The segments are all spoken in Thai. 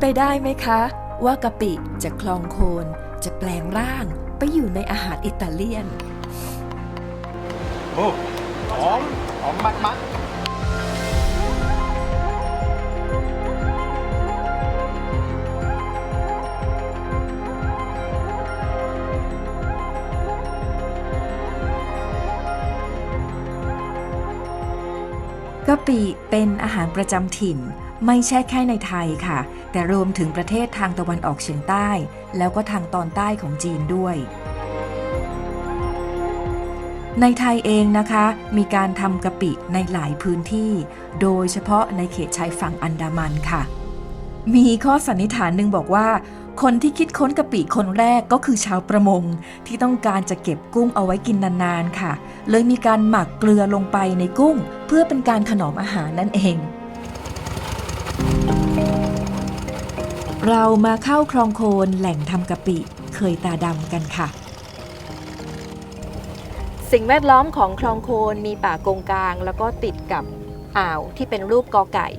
ไปได้ไหมคะว่ากะปิจากคลองโคนจะแปลงร่างไปอยู่ในอาหารอิตาเลียนโอ้หอมมากกะปิเป็นอาหารประจำถิ่นไม่ใช่แค่ในไทยค่ะแต่รวมถึงประเทศทางตะวันออกเฉียงใต้แล้วก็ทางตอนใต้ของจีนด้วยในไทยเองนะคะมีการทำกะปิในหลายพื้นที่โดยเฉพาะในเขตชายฝั่งอันดามันค่ะมีข้อสันนิษฐานหนึ่งบอกว่าคนที่คิดค้นกะปิคนแรกก็คือชาวประมงที่ต้องการจะเก็บกุ้งเอาไว้กินนานๆค่ะเลยมีการหมักเกลือลงไปในกุ้งเพื่อเป็นการถนอมอาหารนั่นเองเรามาเข้าคลองโคนแหล่งทำกะปิเคยตาดำกันค่ะสิ่งแวดล้อมของคลองโคนมีป่ากงกลางแล้วก็ติดกับอ่าวที่เป็นรูปกอไก่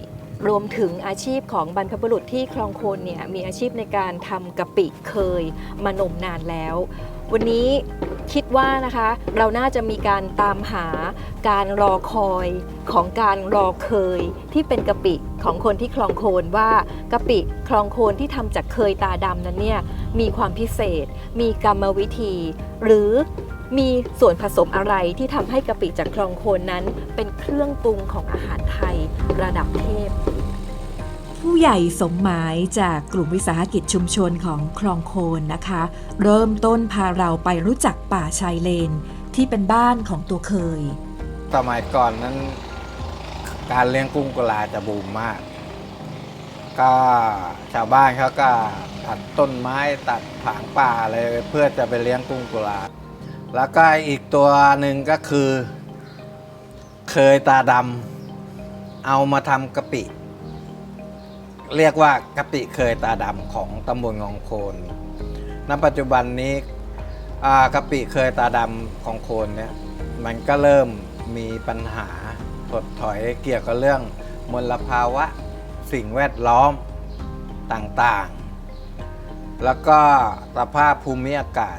รวมถึงอาชีพของบรรพบุรุษที่คลองโคนเนี่ยมีอาชีพในการทำกะปิเคยมานมนานแล้ววันนี้คิดว่านะคะเราน่าจะมีการตามหาการรอคอยของการรอเคยที่เป็นกะปิของคนที่คลองโคนว่ากะปิคลองโคนที่ทำจากเคยตาดำนั้นเนี่ยมีความพิเศษมีกรรมวิธีหรือมีส่วนผสมอะไรที่ทำให้กะปิจากคลองโคนนั้นเป็นเครื่องปรุงของอาหารไทยระดับเทพผู้ใหญ่สมหมายจากกลุ่มวิสาหกิจชุมชนของคลองโคนนะคะเริ่มต้นพาเราไปรู้จักป่าชายเลนที่เป็นบ้านของตัวเคยสมัยก่อนนั้นการเลี้ยงกุ้งกุลาจะบูมมากก็ชาวบ้านเขาก็ตัดต้นไม้ตัดผางป่าเลยเพื่อจะไปเลี้ยงกุ้งกุลาแล้วก็อีกตัวหนึ่งก็คือเคยตาดำเอามาทำกะปิเรียกว่ากะปิเคยตาดำของตำบลคลองโคนณปัจจุบันนี้กะปิเคยตาดำของโคนเนี่ยมันก็เริ่มมีปัญหาถดถอยเกี่ยวกับเรื่องมลภาวะสิ่งแวดล้อมต่างๆแล้วก็สภาพภูมิอากาศ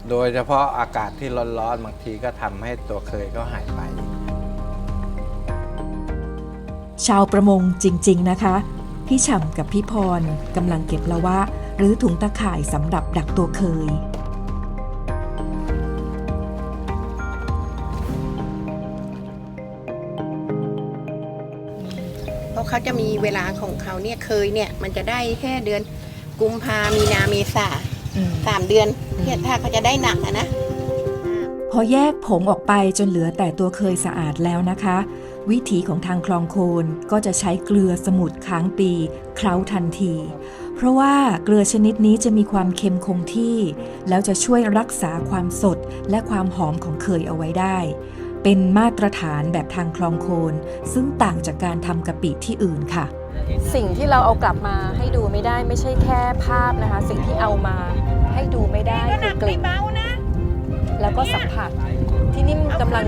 โดยเฉพาะอากาศที่ร้อนๆบางทีก็ทำให้ตัวเคยก็หายไปชาวประมงจริงๆนะคะพี่ฉ่ำกับพี่พรกำลังเก็บละวะหรือถุงตะข่ายสำหรับดักตัวเคยเพราะเขาจะมีเวลาของเขาเนี่ยเคยเนี่ยมันจะได้แค่เดือนกุมภามีนาเมษา3 เดือนเนี่ยถ้าเขาจะได้หนักนะพอแยกผงออกไปจนเหลือแต่ตัวเคยสะอาดแล้วนะคะวิถีของทางคลองโคนก็จะใช้เกลือสมุทรค้างปีเคล้าทันทีเพราะว่าเกลือชนิดนี้จะมีความเค็มคงที่แล้วจะช่วยรักษาความสดและความหอมของเคยเอาไว้ได้เป็นมาตรฐานแบบทางคลองโคนซึ่งต่างจากการทำกะปิที่อื่นค่ะสิ่งที่เราเอากลับมาให้ดูไม่ได้ไม่ใช่แค่ภาพนะคะสิ่งที่เอามาให้ดูไม่ได้คือกลิ่นแล้วก็สัมผัสที่นิ่มกำลัง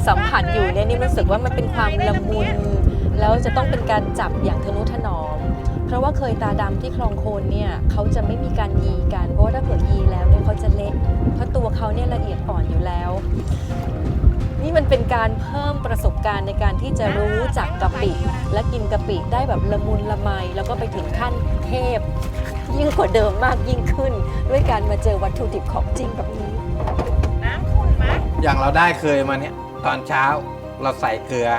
สัมผัสอยู่เนี่ยนิ่มรู้สึกว่ามันเป็นความละมุนแล้วจะต้องเป็นการจับอย่างทนุถนอมเพราะว่าเคยตาดำที่คลองโคนเนี่ยเขาจะไม่มีการยีกันเพราะว่าถ้าเกิดยีแล้วเนี่ยเขาจะเละเพราะตัวเขาเนี่ยละเอียดอ่อนอยู่แล้วนี่มันเป็นการเพิ่มประสบการณ์ในการที่จะรู้จักกะปิและกินกะปิได้แบบละมุนละไมแล้วก็ไปถึงขั้นเทพยิ่งกว่าเดิมมากยิ่งขึ้นด้วยการมาเจอวัตถุดิบของจริงแบบนี้น้ำขุ่นไหมอย่างเราได้เคยมาเนี่ยตอนเช้าเราใส่เกลือ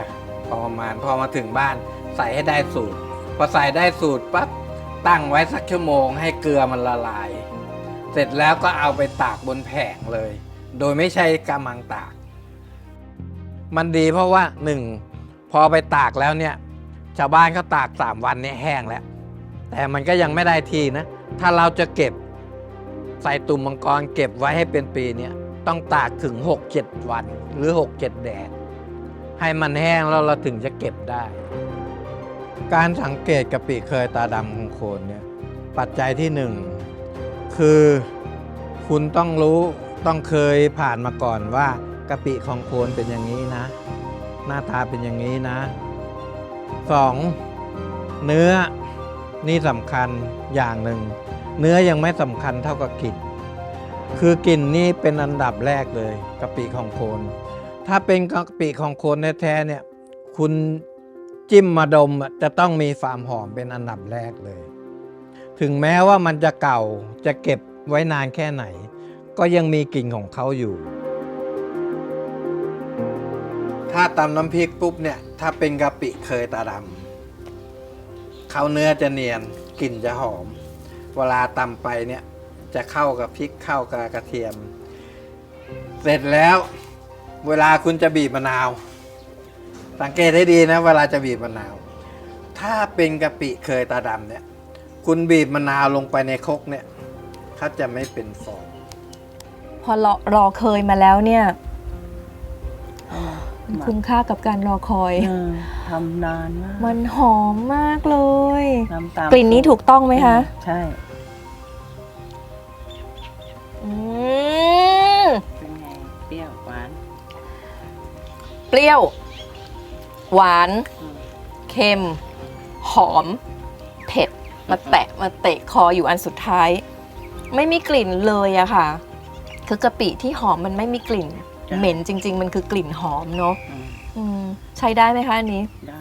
ประมาณพอมาถึงบ้านใส่ให้ได้สูตรพอใส่ได้สูตรปั๊บตั้งไว้สักชั่วโมงให้เกลือมันละลายเสร็จแล้วก็เอาไปตากบนแผงเลยโดยไม่ใช่กำมังตากมันดีเพราะว่า1พอไปตากแล้วเนี่ยชาวบ้านเขาตาก3 วันเนี่ยแห้งแล้วแต่มันก็ยังไม่ได้ทีนะถ้าเราจะเก็บใส่ตุ่มมังกรเก็บไว้ให้เป็นปีเนี่ยต้องตากถึง 6-7 วันหรือ 6-7 แดดให้มันแห้งแล้วเราถึงจะเก็บได้การสังเกตกะปิเคยตาดำของโคนเนี่ยปัจจัยที่1คือคุณต้องรู้ต้องเคยผ่านมาก่อนว่ากะปิของโคนเป็นอย่างนี้นะหน้าตาเป็นอย่างนี้นะ2เนื้อ นี่สำคัญอย่างหนึ่ง เนื้อยังไม่สำคัญเท่ากับกลิ่น คือกลิ่นนี่เป็นอันดับแรกเลยกะปิของโคน ถ้าเป็นกะปิของโคนแท้ๆเนี่ย คุณจิ้มมาดมจะต้องมีความหอมเป็นอันดับแรกเลย ถึงแม้ว่ามันจะเก่าจะเก็บไว้นานแค่ไหน ก็ยังมีกลิ่นของเขาอยู่ ถ้าตำน้ำพริกปุ๊บเนี่ย ถ้าเป็นกะปิเคยตาดำเขาเนื้อจะเนียนกลิ่นจะหอม เวลาตำไปเนี่ยจะเข้ากับพริกเข้ากับกระเทียม เสร็จแล้วเวลาคุณจะบีบมะนาว สังเกตให้ดีนะเวลาจะบีบมะนาว ถ้าเป็นกะปิเคยตาดำเนี่ย คุณบีบมะนาวลงไปในครกเนี่ยเขาจะไม่เป็นฟอง พอรอเคยมาแล้วเนี่ยคุ้มค่ากับการรอคอย ทำนานมาก มันหอมมากเลย ทำตาม กลิ่นนี้ถูกต้องไหมคะ ใช่ อืม เป็นไงเปรี้ยวหวาน เปรี้ยว หวาน อืม เค็ม หอม เผ็ด มาเตะคออยู่อันสุดท้าย ไม่มีกลิ่นเลยอะค่ะ คือกะปิที่หอมมันไม่มีกลิ่น เหม็นจริง ๆ มันคือกลิ่นหอมเนาะ อืม ใช้ได้ไหมคะอันนี้ ได้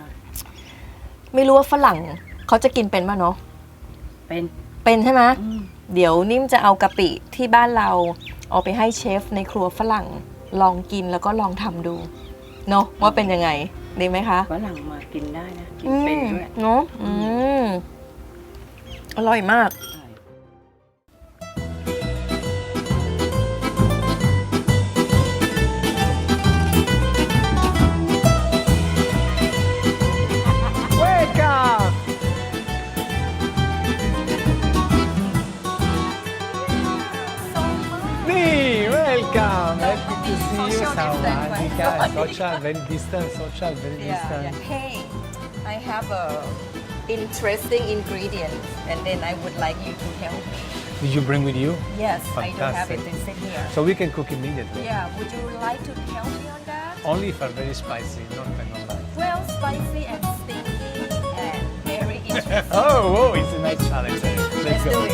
ไม่รู้ว่าฝรั่งเขาจะกินเป็นป่ะเนาะ เป็น เป็นใช่ไหม อืม เดี๋ยวนิ่มจะเอากะปิที่บ้านเราเอาไปให้เชฟในครัวฝรั่งลองกินแล้วก็ลองทำดูเนาะว่าเป็นยังไงดีไหมคะ ฝรั่งมากินได้นะ กินเป็นด้วย เนาะอร่อยมาก ใช่ Welcome! Sì, welcome! Happy to see you, Sawadika. Social, very distant, social, very distant. Hey, I have a interesting ingredient and then I would like you to help me. Did you bring with you? Yes, I do have it Fantastic. in sit here. So we can cook immediately. Yeah, would you like to help me on that? Only if are very spicy, not like. Well, spicy and stinky and very interesting. Oh, it's a nice challenge. Let's do it.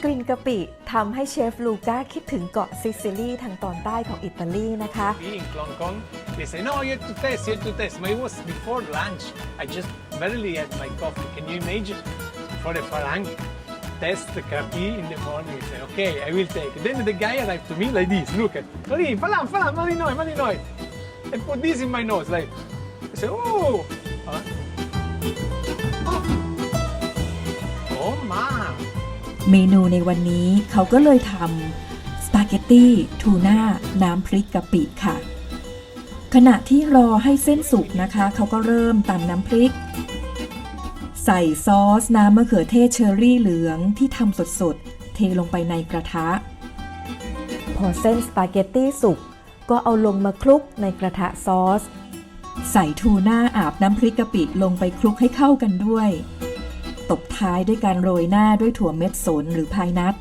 กลิ่นกะปิทำให้เชฟลูก้าคิดถึงเกาะซิซิลีทางตอนใต้ของอิตาลีนะคะ In Hong Kong, they say, no, you have to taste, you have to taste. But it was before lunch. I just barely had my coffee. Can you imagine? For a Farang, test the capi in the morning. He said, okay, I will take it. Then the guy arrived to me like this. Look at, Falang, Malinoy. And put this in my nose. Like, I said, oh. Huh? Oh, ma. เมนูในวันนี้เขาก็เลยทำสปาเกตตี้ทูน่าน้ำพริกกะปิค่ะ ขณะที่รอให้เส้นสุกนะคะ เขาก็เริ่มตำน้ำพริก ใส่ซอสน้ำมะเขือเทศเชอร์รี่เหลืองที่ทำสดๆ เทลงไปในกระทะ พอเส้นสปาเกตตี้สุกก็เอาลงมาคลุกในกระทะซอส ใส่ทูน่าอาบน้ำพริกกะปิลงไปคลุกให้เข้ากันด้วย ตบท้ายด้วยการโรยหน้าด้วยถั่วเม็ดสนหรือพายนัท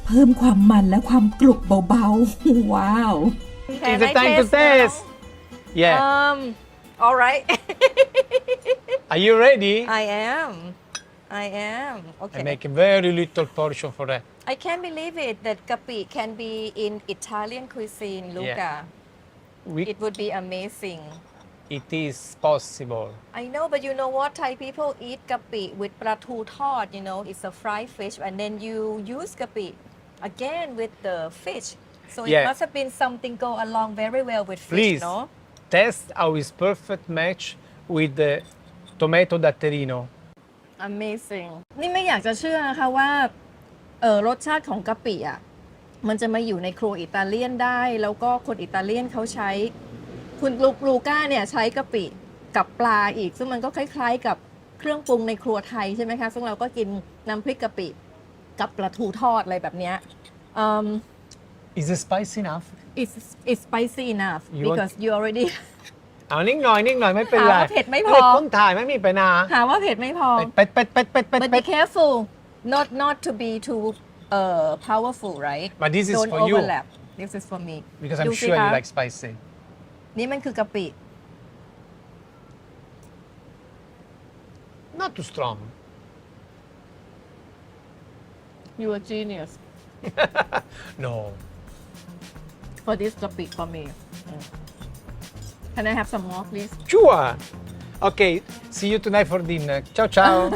เพิ่มความมันและความกรุบเบาๆ ว้าว It's the time to taste. Yeah. All right. Are you ready? I am. Okay. I make a very little portion for that. I can't believe it that gapi can be in Italian cuisine, Luca. It would be amazing. It is possible. I know, but you know what? Thai people eat gapi with pratu tod, you know, it's a fried fish, and then you use gapi again with the fish. So it Yeah. must have been something go along very well with fish, Please no? test how is perfect match with the tomato datterino. Amazing นี่ไม่อยากจะเชื่อนะคะว่ารสชาติของกะปิอ่ะมันจะมาอยู่ในครัวอิตาเลียนได้ แล้วก็คนอิตาเลียนเขาใช้คุณลูก้าเนี่ยใช้กะปิกับปลาอีก ซึ่งมันก็คล้ายๆกับเครื่องปรุงในครัวไทยใช่ไหมคะ ซึ่งเราก็กินน้ำพริกกะปิกับปลาทูทอดอะไรแบบเนี้ยIs it spicy enough? it's spicy enough You because you already เอานิดหน่อยไม่เป็นไร หาว่าเผ็ดไม่พอ เด็กคนถ่ายไม่มีปัญหา หาว่าเผ็ดไม่พอ เป็ด But be careful not to be too powerful, right? But this is Don't for you. overlap. This is for me. Because I'm ดูสิ sure คะ you like spicy. นี่มันคือกะปิ Not too strong. you are genius No. for this topic for me can I have some more please Sure. Okay, see you tonight for dinner. Ciao ciao.